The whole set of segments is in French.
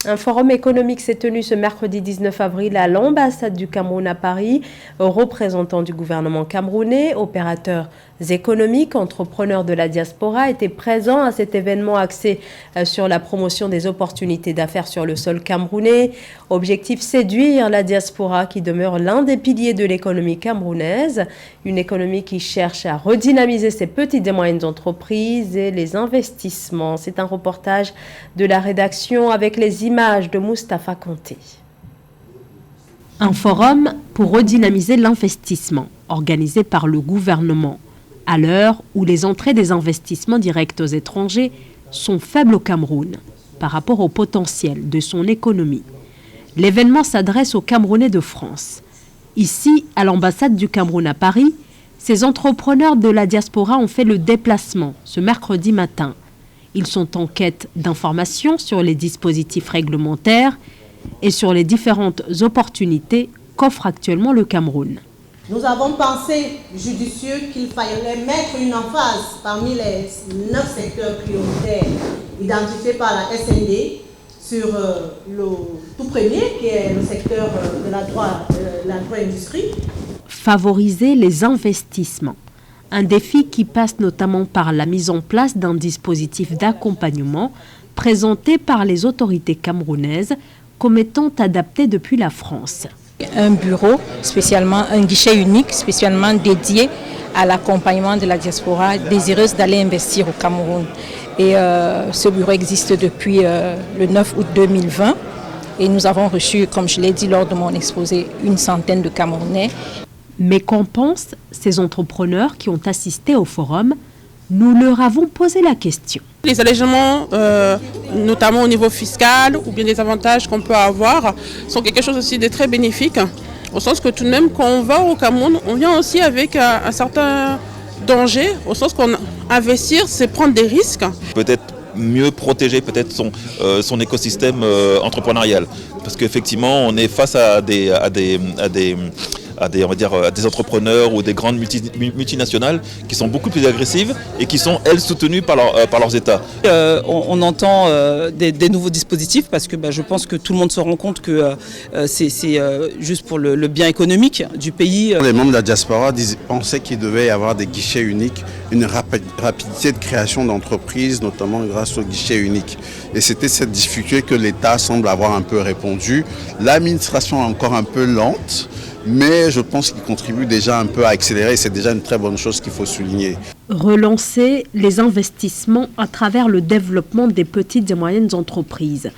Un forum économique s'est tenu ce mercredi 19 avril à l'ambassade du Cameroun à Paris. Représentants du gouvernement camerounais, opérateurs économiques, entrepreneurs de la diaspora étaient présents à cet événement axé sur la promotion des opportunités d'affaires sur le sol camerounais. Objectif: séduire la diaspora qui demeure l'un des piliers de l'économie camerounaise. Une économie qui cherche à redynamiser ses petites et moyennes entreprises et les investissements. C'est un reportage de la rédaction avec les images de Moustapha Kanté. Un forum pour redynamiser l'investissement, organisé par le gouvernement, à l'heure où les entrées des investissements directs aux étrangers sont faibles au Cameroun par rapport au potentiel de son économie. L'événement s'adresse aux Camerounais de France. Ici, à l'ambassade du Cameroun à Paris, ces entrepreneurs de la diaspora ont fait le déplacement ce mercredi matin. Ils sont en quête d'informations sur les dispositifs réglementaires et sur les différentes opportunités qu'offre actuellement le Cameroun. Nous avons pensé judicieux qu'il fallait mettre une emphase parmi les 9 secteurs prioritaires identifiés par la SND sur le tout premier, qui est le secteur de l'agro-industrie. Favoriser les investissements. Un défi qui passe notamment par la mise en place d'un dispositif d'accompagnement présenté par les autorités camerounaises comme étant adapté depuis la France. Un bureau, spécialement un guichet unique, spécialement dédié à l'accompagnement de la diaspora désireuse d'aller investir au Cameroun. Et ce bureau existe depuis le 9 août 2020 et nous avons reçu, comme je l'ai dit lors de mon exposé, une centaine de Camerounais. Mais qu'en pensent ces entrepreneurs qui ont assisté au forum? Nous leur avons posé la question. Les allègements, notamment au niveau fiscal, ou bien les avantages qu'on peut avoir, sont quelque chose aussi de très bénéfique, au sens que tout de même, quand on va au Cameroun, on vient aussi avec un certain danger, au sens qu'investir, c'est prendre des risques. Peut-être mieux protéger peut-être son écosystème entrepreneurial, parce qu'effectivement, on est face à des entrepreneurs ou des grandes multinationales qui sont beaucoup plus agressives et qui sont, elles, soutenues par leurs États. On entend des nouveaux dispositifs parce que je pense que tout le monde se rend compte que c'est juste pour le bien économique du pays. Les membres de la diaspora pensaient qu'il devait y avoir des guichets uniques, une rapidité de création d'entreprises, notamment grâce au guichet unique. Et c'était cette difficulté que l'État semble avoir un peu répondu. L'administration est encore un peu lente, mais je pense qu'il contribue déjà un peu à accélérer. C'est déjà une très bonne chose qu'il faut souligner. Relancer les investissements à travers le développement des petites et moyennes entreprises.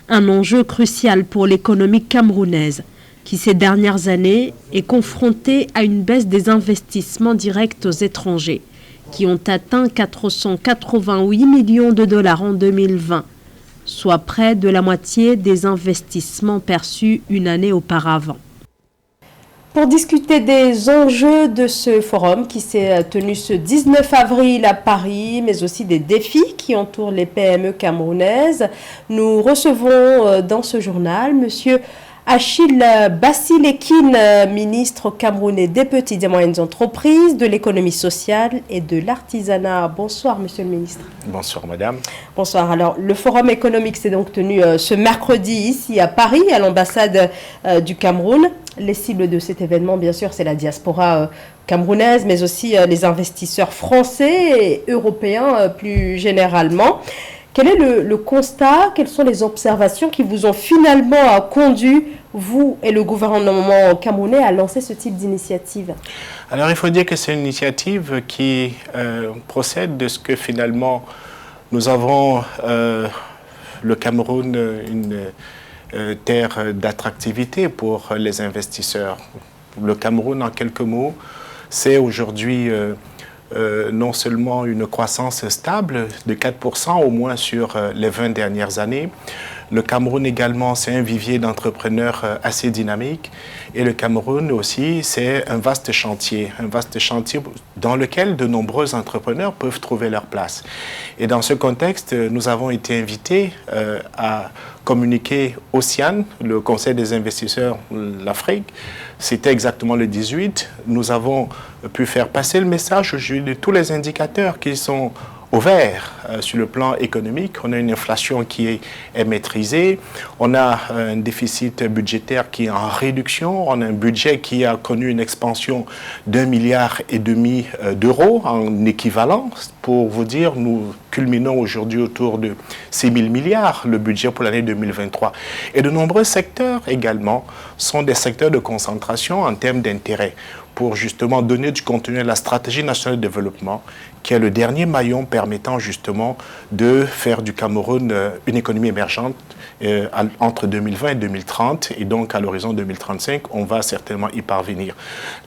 Un enjeu crucial pour l'économie camerounaise, qui ces dernières années est confrontée à une baisse des investissements directs aux étrangers, qui ont atteint 488 millions de dollars en 2020, soit près de la moitié des investissements perçus une année auparavant. Pour discuter des enjeux de ce forum qui s'est tenu ce 19 avril à Paris, mais aussi des défis qui entourent les PME camerounaises, nous recevons dans ce journal Monsieur Achille Bassilekine, ministre camerounais des petites et moyennes entreprises, de l'économie sociale et de l'artisanat. Bonsoir, monsieur le ministre. Bonsoir, madame. Bonsoir. Alors, le forum économique s'est donc tenu ce mercredi ici à Paris, à l'ambassade du Cameroun. Les cibles de cet événement, bien sûr, c'est la diaspora camerounaise, mais aussi les investisseurs français et européens plus généralement. Quel est le constat? Quelles sont les observations qui vous ont finalement conduit, vous et le gouvernement camerounais, à lancer ce type d'initiative? Alors, il faut dire que c'est une initiative qui procède de ce que finalement nous avons, le Cameroun, une terre d'attractivité pour les investisseurs. Le Cameroun, en quelques mots, c'est aujourd'hui non seulement une croissance stable de 4% au moins sur les 20 dernières années. Le Cameroun également, c'est un vivier d'entrepreneurs assez dynamique. Et le Cameroun aussi, c'est un vaste chantier dans lequel de nombreux entrepreneurs peuvent trouver leur place. Et dans ce contexte, nous avons été invités à communiquer au CIAN, le Conseil des investisseurs de l'Afrique. C'était exactement le 18. Nous avons pu faire passer le message de tous les indicateurs qui sont au vert sur le plan économique. On a une inflation qui est maîtrisée. On a un déficit budgétaire qui est en réduction. On a un budget qui a connu une expansion d'1,5 milliard d'euros en équivalent. Pour vous dire, nous culminons aujourd'hui autour de 6 000 milliards, le budget pour l'année 2023. Et de nombreux secteurs également sont des secteurs de concentration en termes d'intérêt pour justement donner du contenu à la stratégie nationale de développement, qui est le dernier maillon permettant justement de faire du Cameroun une économie émergente entre 2020 et 2030, et donc à l'horizon 2035, on va certainement y parvenir.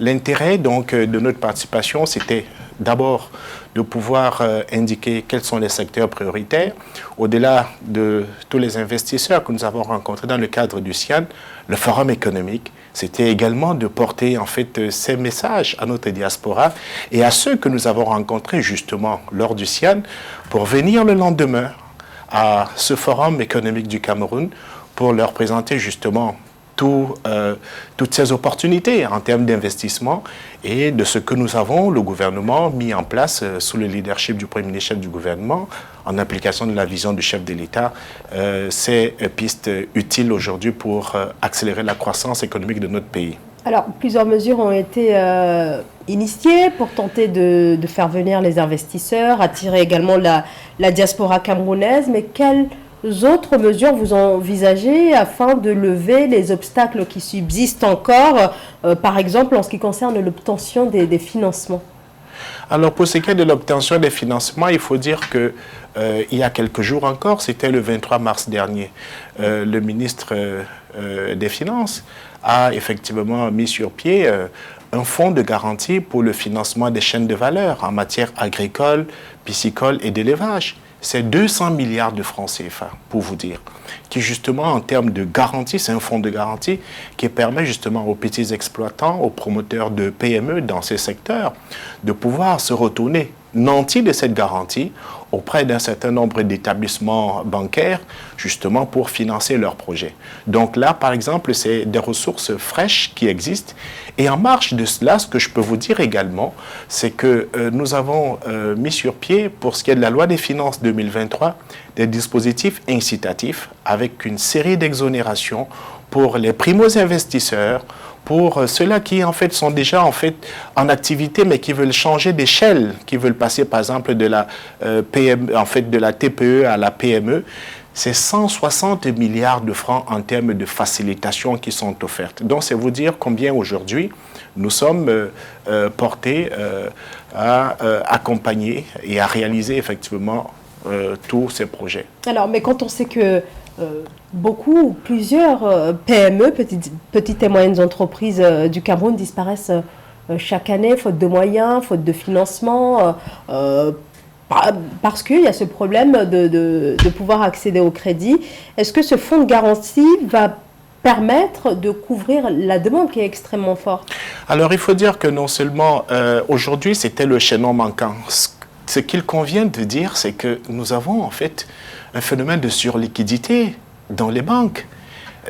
L'intérêt donc de notre participation, c'était d'abord de pouvoir indiquer quels sont les secteurs prioritaires. Au-delà de tous les investisseurs que nous avons rencontrés dans le cadre du CIAN, le forum économique, c'était également de porter en fait ces messages à notre diaspora et à ceux que nous avons rencontrés justement lors du CIAN pour venir le lendemain à ce forum économique du Cameroun pour leur présenter justement toutes ces opportunités en termes d'investissement et de ce que nous avons, le gouvernement, mis en place sous le leadership du Premier ministre du gouvernement, en application de la vision du chef de l'État, ces pistes utiles aujourd'hui pour accélérer la croissance économique de notre pays. Alors, plusieurs mesures ont été initiées pour tenter de faire venir les investisseurs, attirer également la diaspora camerounaise, mais quelles autres mesures vous envisagez afin de lever les obstacles qui subsistent encore, par exemple en ce qui concerne l'obtention des financements? Alors pour ce qui est de l'obtention des financements, il faut dire que il y a quelques jours encore, c'était le 23 mars dernier, le ministre des Finances a effectivement mis sur pied un fonds de garantie pour le financement des chaînes de valeur en matière agricole, piscicole et d'élevage. C'est 200 milliards de francs CFA, pour vous dire, qui justement, en termes de garantie, c'est un fonds de garantie qui permet justement aux petits exploitants, aux promoteurs de PME dans ces secteurs, de pouvoir se retourner nantis de cette garantie auprès d'un certain nombre d'établissements bancaires, justement pour financer leurs projets. Donc là, par exemple, c'est des ressources fraîches qui existent. Et en marge de cela, ce que je peux vous dire également, c'est que nous avons mis sur pied, pour ce qui est de la loi des finances 2023, des dispositifs incitatifs avec une série d'exonérations pour les primo-investisseurs, pour ceux-là qui en fait sont déjà en activité mais qui veulent changer d'échelle, qui veulent passer par exemple de la de la TPE à la PME. C'est 160 milliards de francs en termes de facilitation qui sont offertes. Donc c'est vous dire combien aujourd'hui nous sommes portés à accompagner et à réaliser effectivement tous ces projets. Alors, mais quand on sait que plusieurs PME, petites et moyennes entreprises du Cameroun disparaissent chaque année, faute de moyens, faute de financement, parce qu'il y a ce problème de pouvoir accéder au crédit. Est-ce que ce fonds de garantie va permettre de couvrir la demande qui est extrêmement forte? Alors, il faut dire que non seulement aujourd'hui, c'était le chaînon manquant. Ce qu'il convient de dire, c'est que nous avons en fait un phénomène de surliquidité dans les banques.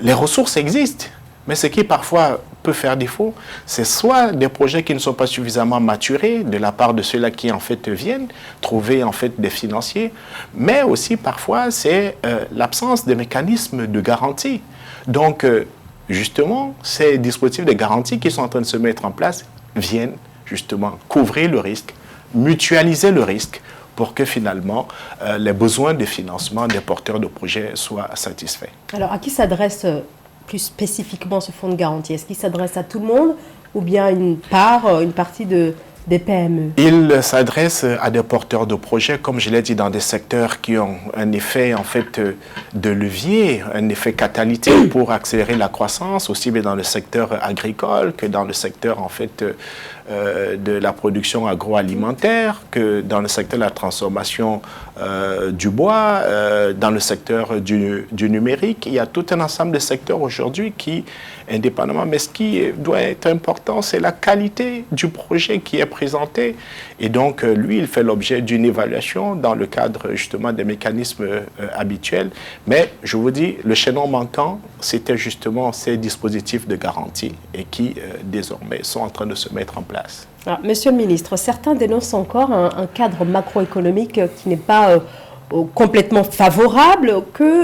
Les ressources existent, mais ce qui parfois peut faire défaut, c'est soit des projets qui ne sont pas suffisamment maturés de la part de ceux-là qui en fait viennent trouver en fait des financiers, mais aussi parfois c'est l'absence de mécanismes de garantie. Donc justement, ces dispositifs de garantie qui sont en train de se mettre en place viennent justement couvrir le risque, mutualiser le risque pour que finalement les besoins de financement des porteurs de projets soient satisfaits. Alors à qui s'adresse plus spécifiquement ce fonds de garantie? Est-ce qu'il s'adresse à tout le monde ou bien une partie des PME? Il s'adresse à des porteurs de projets, comme je l'ai dit, dans des secteurs qui ont un effet en fait de levier, un effet catalytique pour accélérer la croissance, aussi bien dans le secteur agricole que dans le secteur en fait de la production agroalimentaire, que dans le secteur de la transformation du bois, dans le secteur du numérique. Il y a tout un ensemble de secteurs aujourd'hui qui, indépendamment, mais ce qui doit être important, c'est la qualité du projet qui est présenté. Et donc, lui, il fait l'objet d'une évaluation dans le cadre justement des mécanismes habituels. Mais je vous dis, le chaînon manquant, c'était justement ces dispositifs de garantie et qui, désormais, sont en train de se mettre en place. place. Alors, Monsieur le ministre, certains dénoncent encore un cadre macroéconomique qui n'est pas complètement favorable. Que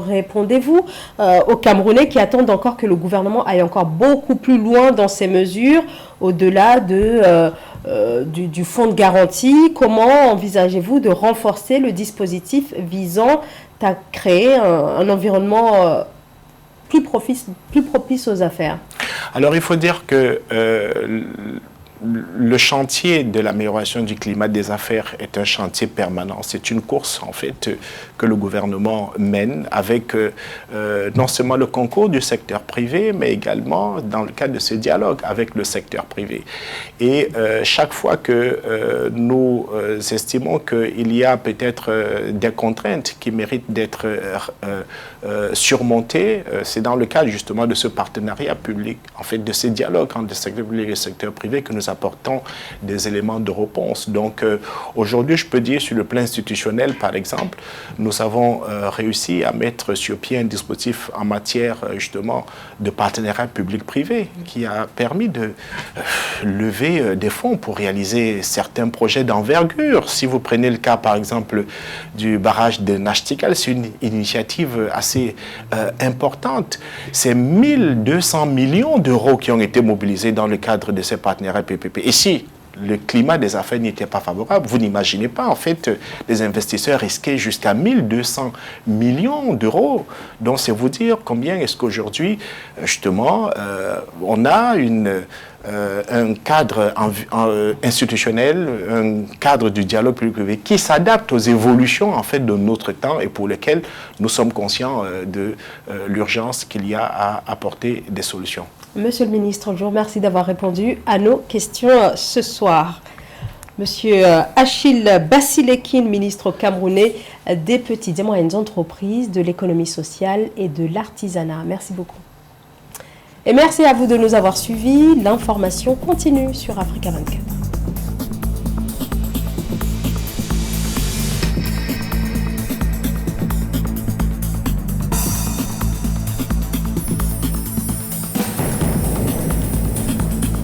répondez-vous aux Camerounais qui attendent encore que le gouvernement aille encore beaucoup plus loin dans ses mesures, au-delà du fonds de garantie? Comment envisagez-vous de renforcer le dispositif visant à créer un environnement plus propice aux affaires? Alors il faut dire que le chantier de l'amélioration du climat des affaires est un chantier permanent. C'est une course, en fait, que le gouvernement mène avec non seulement le concours du secteur privé, mais également dans le cadre de ce dialogue avec le secteur privé. Et chaque fois que nous estimons qu'il y a peut-être des contraintes qui méritent d'être surmontées, c'est dans le cadre justement de ce partenariat public, en fait, de ce dialogue entre le secteur public et le secteur privé que nous apportons des éléments de réponse. Donc aujourd'hui, je peux dire sur le plan institutionnel, par exemple, nous avons réussi à mettre sur pied un dispositif en matière justement de partenariat public-privé qui a permis de lever des fonds pour réaliser certains projets d'envergure. Si vous prenez le cas, par exemple, du barrage de Nachtigal, c'est une initiative assez importante. C'est 1200 millions d'euros qui ont été mobilisés dans le cadre de ces partenariats PPP. Et si le climat des affaires n'était pas favorable, vous n'imaginez pas, en fait, les investisseurs risquaient jusqu'à 1200 millions d'euros. Donc, c'est vous dire combien est-ce qu'aujourd'hui, justement, on a un cadre institutionnel, un cadre du dialogue public-privé qui s'adapte aux évolutions, en fait, de notre temps et pour lesquelles nous sommes conscients de l'urgence qu'il y a à apporter des solutions. Monsieur le ministre, je vous remercie d'avoir répondu à nos questions ce soir. Monsieur Achille Basilekine, ministre camerounais des petites et moyennes entreprises, de l'économie sociale et de l'artisanat. Merci beaucoup. Et merci à vous de nous avoir suivis. L'information continue sur Africa 24.